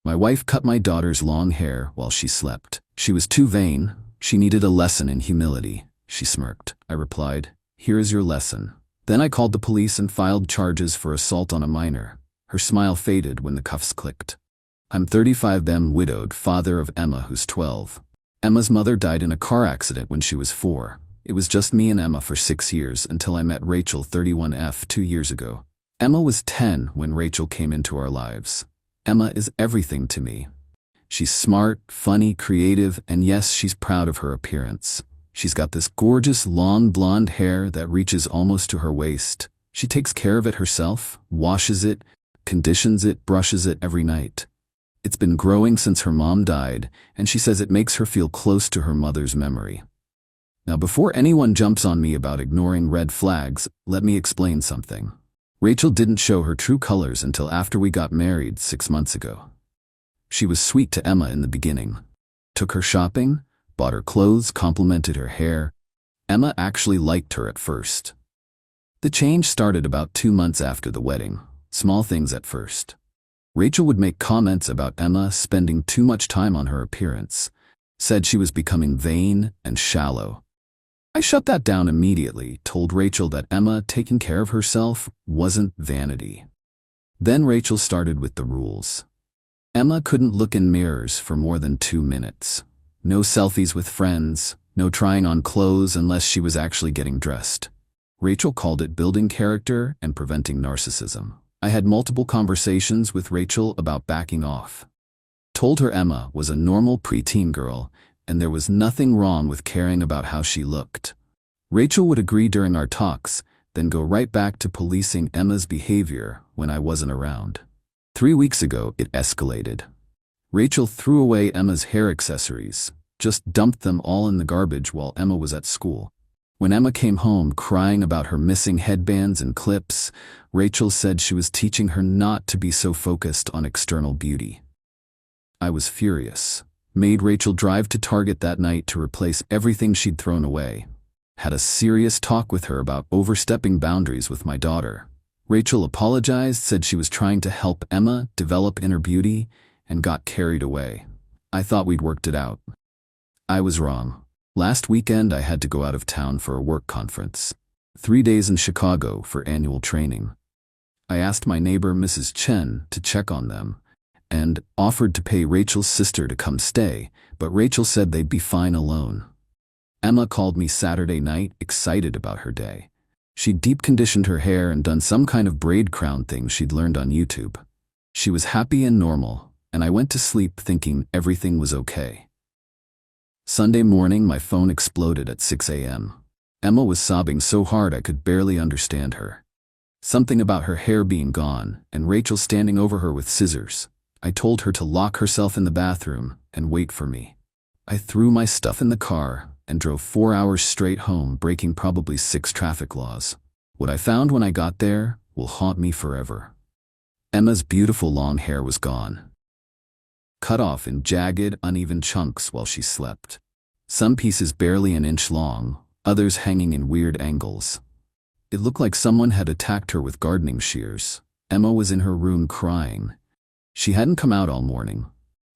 My wife cut my daughter's long hair while she slept. She was too vain. She needed a lesson in humility. She smirked. I replied, "Here is your lesson." Then I called the police and filed charges for assault on a minor. Her smile faded when the cuffs clicked. I'm 35, widowed, father of Emma, who's 12. Emma's mother died in a car accident when she was 4. It was just me and Emma for 6 years until I met Rachel, 31F, 2 years ago. Emma was 10 when Rachel came into our lives. Emma is everything to me. She's smart, funny, creative, and yes, she's proud of her appearance. She's got this gorgeous long blonde hair that reaches almost to her waist. She takes care of it herself, washes it, conditions it, brushes it every night. It's been growing since her mom died, and she says it makes her feel close to her mother's memory. Now, before anyone jumps on me about ignoring red flags, let me explain something. Rachel didn't show her true colors until after we got married 6 months ago. She was sweet to Emma in the beginning. Took her shopping, bought her clothes, complimented her hair. Emma actually liked her at first. The change started about 2 months after the wedding. Small things at first. Rachel would make comments about Emma spending too much time on her appearance, said she was becoming vain and shallow. I shut that down immediately, told Rachel that Emma taking care of herself wasn't vanity. Then Rachel started with the rules. Emma couldn't look in mirrors for more than 2 minutes. No selfies with friends, no trying on clothes unless she was actually getting dressed. Rachel called it building character and preventing narcissism. I had multiple conversations with Rachel about backing off. Told her Emma was a normal preteen girl, and there was nothing wrong with caring about how she looked. Rachel would agree during our talks, then go right back to policing Emma's behavior when I wasn't around. 3 weeks ago, it escalated. Rachel threw away Emma's hair accessories, just dumped them all in the garbage while Emma was at school. When Emma came home crying about her missing headbands and clips, Rachel said she was teaching her not to be so focused on external beauty. I was furious. Made Rachel drive to Target that night to replace everything she'd thrown away. Had a serious talk with her about overstepping boundaries with my daughter. Rachel apologized, said she was trying to help Emma develop inner beauty, and got carried away. I thought we'd worked it out. I was wrong. Last weekend I had to go out of town for a work conference. 3 days in Chicago for annual training. I asked my neighbor Mrs. Chen to check on them, and offered to pay Rachel's sister to come stay, but Rachel said they'd be fine alone. Emma called me Saturday night, excited about her day. She'd deep conditioned her hair and done some kind of braid crown thing she'd learned on YouTube. She was happy and normal, and I went to sleep thinking everything was okay. Sunday morning, my phone exploded at 6 a.m. Emma was sobbing so hard I could barely understand her. Something about her hair being gone, and Rachel standing over her with scissors. I told her to lock herself in the bathroom and wait for me. I threw my stuff in the car and drove 4 hours straight home, breaking probably 6 traffic laws. What I found when I got there will haunt me forever. Emma's beautiful long hair was gone. Cut off in jagged, uneven chunks while she slept. Some pieces barely an inch long, others hanging in weird angles. It looked like someone had attacked her with gardening shears. Emma was in her room crying. She hadn't come out all morning.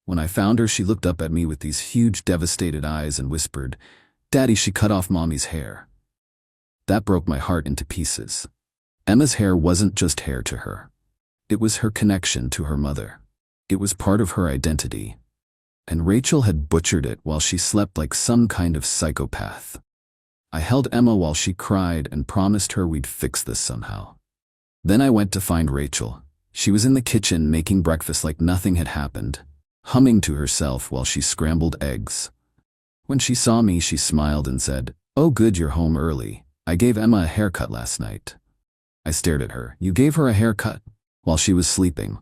When I found her, she looked up at me with these huge, devastated eyes and whispered, "Daddy, she cut off Mommy's hair." That broke my heart into pieces. Emma's hair wasn't just hair to her. It was her connection to her mother. It was part of her identity. And Rachel had butchered it while she slept like some kind of psychopath. I held Emma while she cried and promised her we'd fix this somehow. Then I went to find Rachel. She was in the kitchen making breakfast like nothing had happened, humming to herself while she scrambled eggs. When she saw me, she smiled and said, "Oh good, you're home early. I gave Emma a haircut last night." I stared at her. "You gave her a haircut?" While she was sleeping.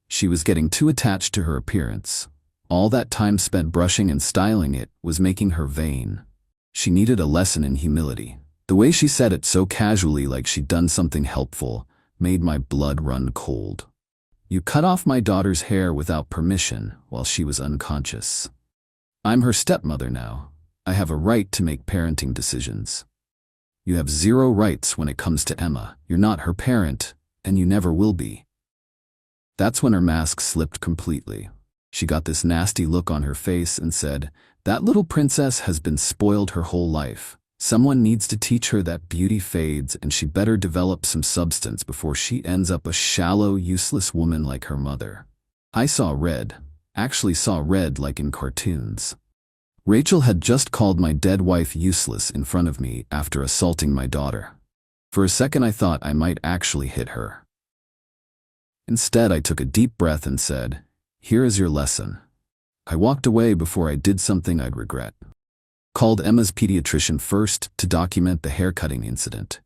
She was getting too attached to her appearance. All that time spent brushing and styling it was making her vain. She needed a lesson in humility. The way she said it so casually, like she'd done something helpful, made my blood run cold. "You cut off my daughter's hair without permission while she was unconscious. I'm her stepmother now. I have a right to make parenting decisions. You have 0 rights when it comes to Emma. You're not her parent, and you never will be." That's when her mask slipped completely. She got this nasty look on her face and said, "That little princess has been spoiled her whole life. Someone needs to teach her that beauty fades and she better develop some substance before she ends up a shallow, useless woman like her mother." I saw red. Actually saw red like in cartoons. Rachel had just called my dead wife useless in front of me after assaulting my daughter. For a second I thought I might actually hit her. Instead, I took a deep breath and said, "Here is your lesson." I walked away before I did something I'd regret. Called Emma's pediatrician first to document the haircutting incident.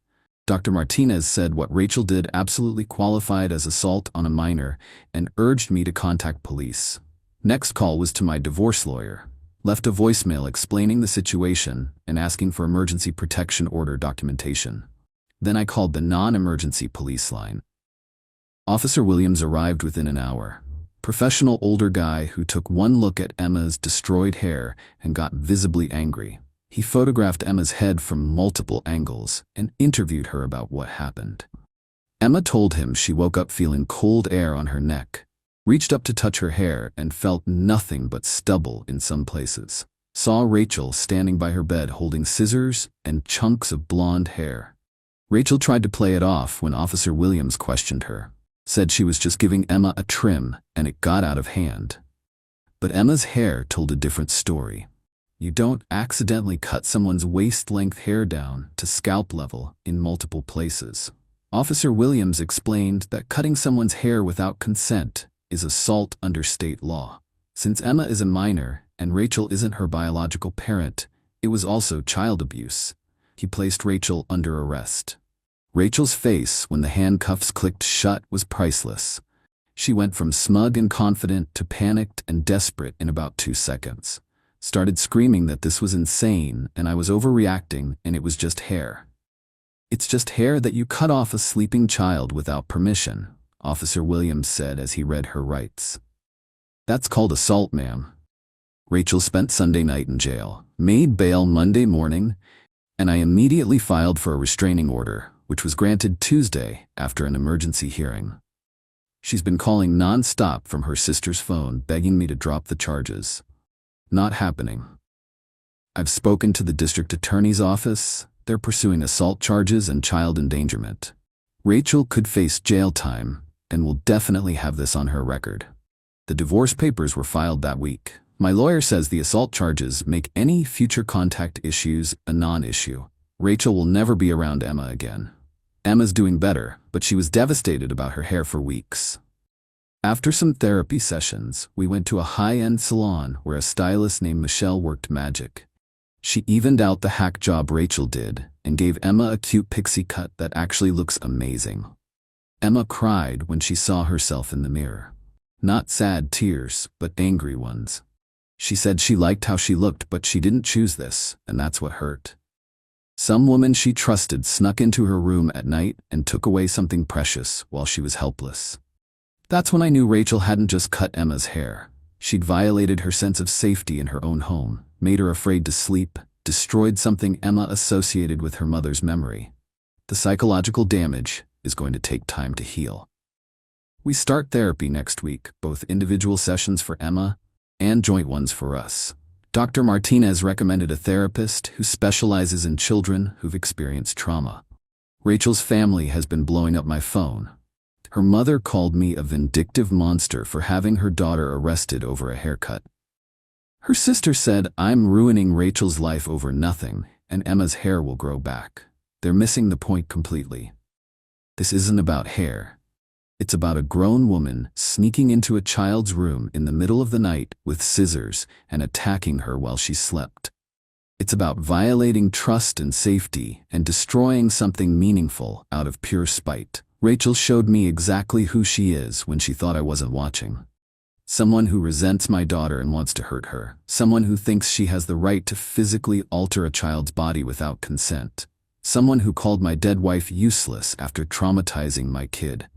Dr. Martinez said what Rachel did absolutely qualified as assault on a minor and urged me to contact police. Next call was to my divorce lawyer. Left a voicemail explaining the situation and asking for emergency protection order documentation. Then I called the non-emergency police line. Officer Williams arrived within an hour. Professional older guy who took one look at Emma's destroyed hair and got visibly angry. He photographed Emma's head from multiple angles and interviewed her about what happened. Emma told him she woke up feeling cold air on her neck, reached up to touch her hair and felt nothing but stubble in some places. Saw Rachel standing by her bed holding scissors and chunks of blonde hair. Rachel tried to play it off when Officer Williams questioned her. Said she was just giving Emma a trim and it got out of hand. But Emma's hair told a different story. You don't accidentally cut someone's waist-length hair down to scalp level in multiple places. Officer Williams explained that cutting someone's hair without consent is assault under state law. Since Emma is a minor and Rachel isn't her biological parent, it was also child abuse. He placed Rachel under arrest. Rachel's face when the handcuffs clicked shut was priceless. She went from smug and confident to panicked and desperate in about 2 seconds. Started screaming that this was insane and I was overreacting and it was just hair. "It's just hair that you cut off a sleeping child without permission," Officer Williams said as he read her rights. "That's called assault, ma'am." Rachel spent Sunday night in jail, made bail Monday morning, and I immediately filed for a restraining order, which was granted Tuesday after an emergency hearing. She's been calling non-stop from her sister's phone begging me to drop the charges. Not happening. I've spoken to the district attorney's office. They're pursuing assault charges and child endangerment. Rachel could face jail time and will definitely have this on her record. The divorce papers were filed that week. My lawyer says the assault charges make any future contact issues a non-issue. Rachel will never be around Emma again. Emma's doing better, but she was devastated about her hair for weeks. After some therapy sessions, we went to a high-end salon where a stylist named Michelle worked magic. She evened out the hack job Rachel did and gave Emma a cute pixie cut that actually looks amazing. Emma cried when she saw herself in the mirror. Not sad tears, but angry ones. She said she liked how she looked, but she didn't choose this, and that's what hurt. Some woman she trusted snuck into her room at night and took away something precious while she was helpless. That's when I knew Rachel hadn't just cut Emma's hair. She'd violated her sense of safety in her own home, made her afraid to sleep, destroyed something Emma associated with her mother's memory. The psychological damage is going to take time to heal. We start therapy next week, both individual sessions for Emma and joint ones for us. Dr. Martinez recommended a therapist who specializes in children who've experienced trauma. Rachel's family has been blowing up my phone. Her mother called me a vindictive monster for having her daughter arrested over a haircut. Her sister said I'm ruining Rachel's life over nothing and Emma's hair will grow back. They're missing the point completely. This isn't about hair. It's about a grown woman sneaking into a child's room in the middle of the night with scissors and attacking her while she slept. It's about violating trust and safety and destroying something meaningful out of pure spite. Rachel showed me exactly who she is when she thought I wasn't watching. Someone who resents my daughter and wants to hurt her. Someone who thinks she has the right to physically alter a child's body without consent. Someone who called my dead wife useless after traumatizing my kid.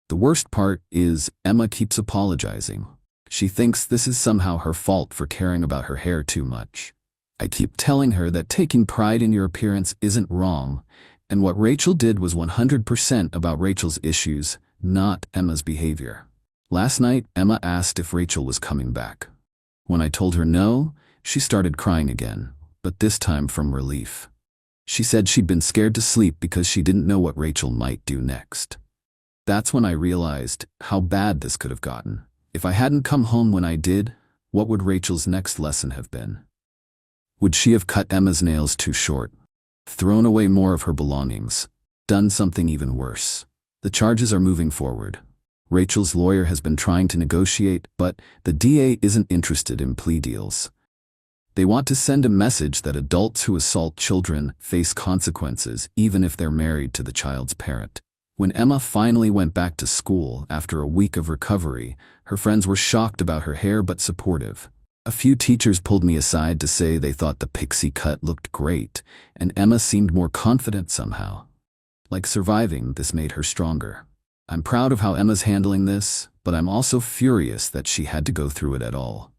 The worst part is Emma keeps apologizing. She thinks this is somehow her fault for caring about her hair too much. I keep telling her that taking pride in your appearance isn't wrong, and what Rachel did was 100% about Rachel's issues, not Emma's behavior. Last night, Emma asked if Rachel was coming back. When I told her no, she started crying again, but this time from relief. She said she'd been scared to sleep because she didn't know what Rachel might do next. That's when I realized how bad this could have gotten. If I hadn't come home when I did, what would Rachel's next lesson have been? Would she have cut Emma's nails too short, thrown away more of her belongings, done something even worse? The charges are moving forward. Rachel's lawyer has been trying to negotiate, but the DA isn't interested in plea deals. They want to send a message that adults who assault children face consequences even if they're married to the child's parent. When Emma finally went back to school after a week of recovery, her friends were shocked about her hair but supportive. A few teachers pulled me aside to say they thought the pixie cut looked great, and Emma seemed more confident somehow. Like surviving, this made her stronger. I'm proud of how Emma's handling this, but I'm also furious that she had to go through it at all.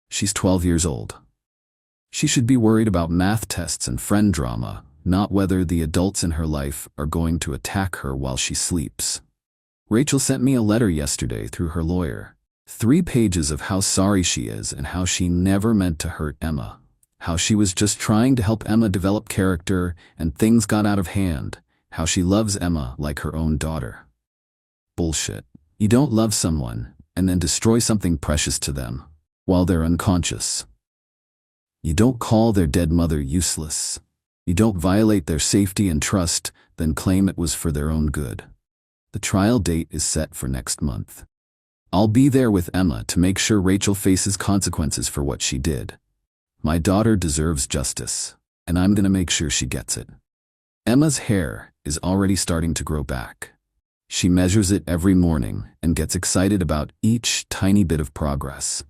She's 12 years old. She should be worried about math tests and friend drama, not whether the adults in her life are going to attack her while she sleeps. Rachel sent me a letter yesterday through her lawyer. 3 pages of how sorry she is and how she never meant to hurt Emma. How she was just trying to help Emma develop character and things got out of hand. How she loves Emma like her own daughter. Bullshit. You don't love someone and then destroy something precious to them while they're unconscious. You don't call their dead mother useless. You don't violate their safety and trust, then claim it was for their own good. The trial date is set for next month. I'll be there with Emma to make sure Rachel faces consequences for what she did. My daughter deserves justice, and I'm gonna make sure she gets it. Emma's hair is already starting to grow back. She measures it every morning and gets excited about each tiny bit of progress.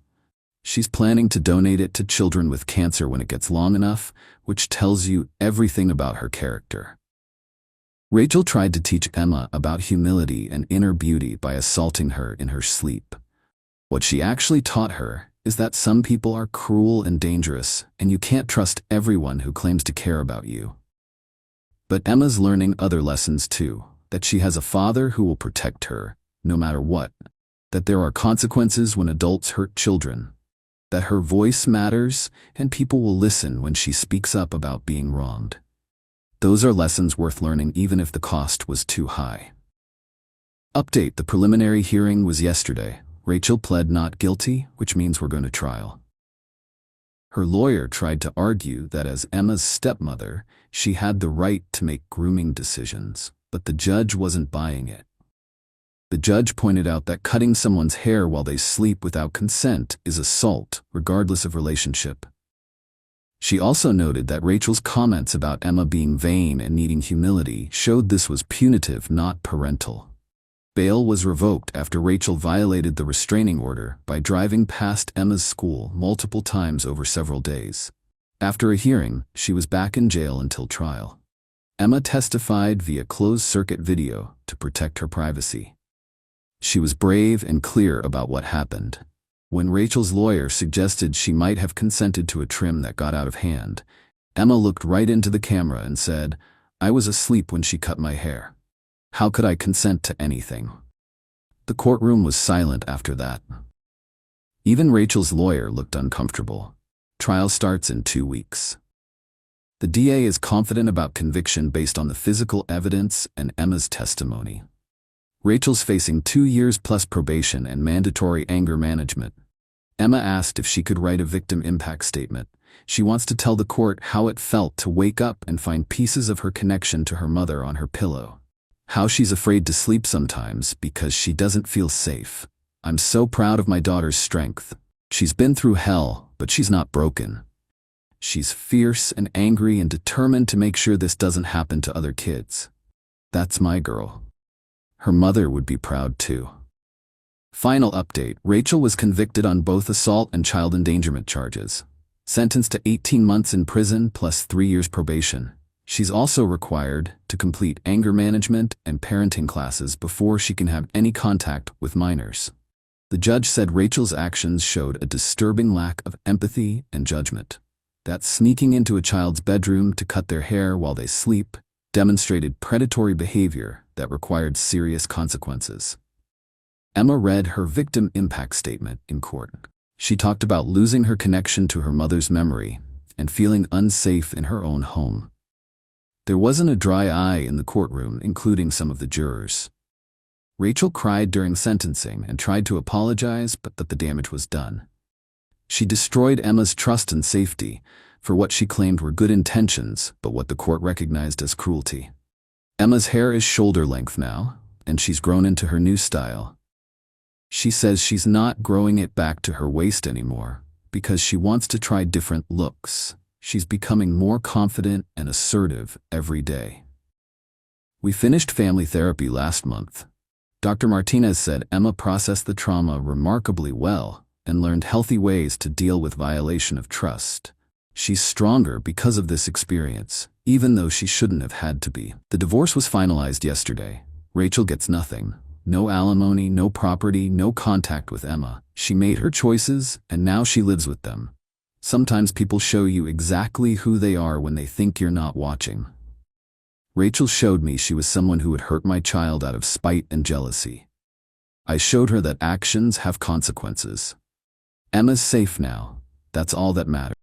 She's planning to donate it to children with cancer when it gets long enough, which tells you everything about her character. Rachel tried to teach Emma about humility and inner beauty by assaulting her in her sleep. What she actually taught her is that some people are cruel and dangerous, and you can't trust everyone who claims to care about you. But Emma's learning other lessons too, that she has a father who will protect her, no matter what, that there are consequences when adults hurt children, that her voice matters and people will listen when she speaks up about being wronged. Those are lessons worth learning even if the cost was too high. Update: the preliminary hearing was yesterday. Rachel pled not guilty, which means we're going to trial. Her lawyer tried to argue that as Emma's stepmother, she had the right to make grooming decisions, but the judge wasn't buying it. The judge pointed out that cutting someone's hair while they sleep without consent is assault, regardless of relationship. She also noted that Rachel's comments about Emma being vain and needing humility showed this was punitive, not parental. Bail was revoked after Rachel violated the restraining order by driving past Emma's school multiple times over several days. After a hearing, she was back in jail until trial. Emma testified via closed-circuit video to protect her privacy. She was brave and clear about what happened. When Rachel's lawyer suggested she might have consented to a trim that got out of hand, Emma looked right into the camera and said, "I was asleep when she cut my hair. How could I consent to anything?" The courtroom was silent after that. Even Rachel's lawyer looked uncomfortable. Trial starts in 2 weeks. The DA is confident about conviction based on the physical evidence and Emma's testimony. Rachel's facing 2 years plus probation and mandatory anger management. Emma asked if she could write a victim impact statement. She wants to tell the court how it felt to wake up and find pieces of her connection to her mother on her pillow. How she's afraid to sleep sometimes because she doesn't feel safe. "I'm so proud of my daughter's strength. She's been through hell, but she's not broken. She's fierce and angry and determined to make sure this doesn't happen to other kids. That's my girl." Her mother would be proud too. Final update: Rachel was convicted on both assault and child endangerment charges. Sentenced to 18 months in prison plus 3 years probation. She's also required to complete anger management and parenting classes before she can have any contact with minors. The judge said Rachel's actions showed a disturbing lack of empathy and judgment. That sneaking into a child's bedroom to cut their hair while they sleep demonstrated predatory behavior that required serious consequences. Emma read her victim impact statement in court. She talked about losing her connection to her mother's memory and feeling unsafe in her own home. There wasn't a dry eye in the courtroom, including some of the jurors. Rachel cried during sentencing and tried to apologize, but that the damage was done. She destroyed Emma's trust and safety for what she claimed were good intentions, but what the court recognized as cruelty. Emma's hair is shoulder length now, and she's grown into her new style. She says she's not growing it back to her waist anymore because she wants to try different looks. She's becoming more confident and assertive every day. We finished family therapy last month. Dr. Martinez said Emma processed the trauma remarkably well and learned healthy ways to deal with violation of trust. She's stronger because of this experience, even though she shouldn't have had to be. The divorce was finalized yesterday. Rachel gets nothing. No alimony, no property, no contact with Emma. She made her choices, and now she lives with them. Sometimes people show you exactly who they are when they think you're not watching. Rachel showed me she was someone who would hurt my child out of spite and jealousy. I showed her that actions have consequences. Emma's safe now. That's all that matters.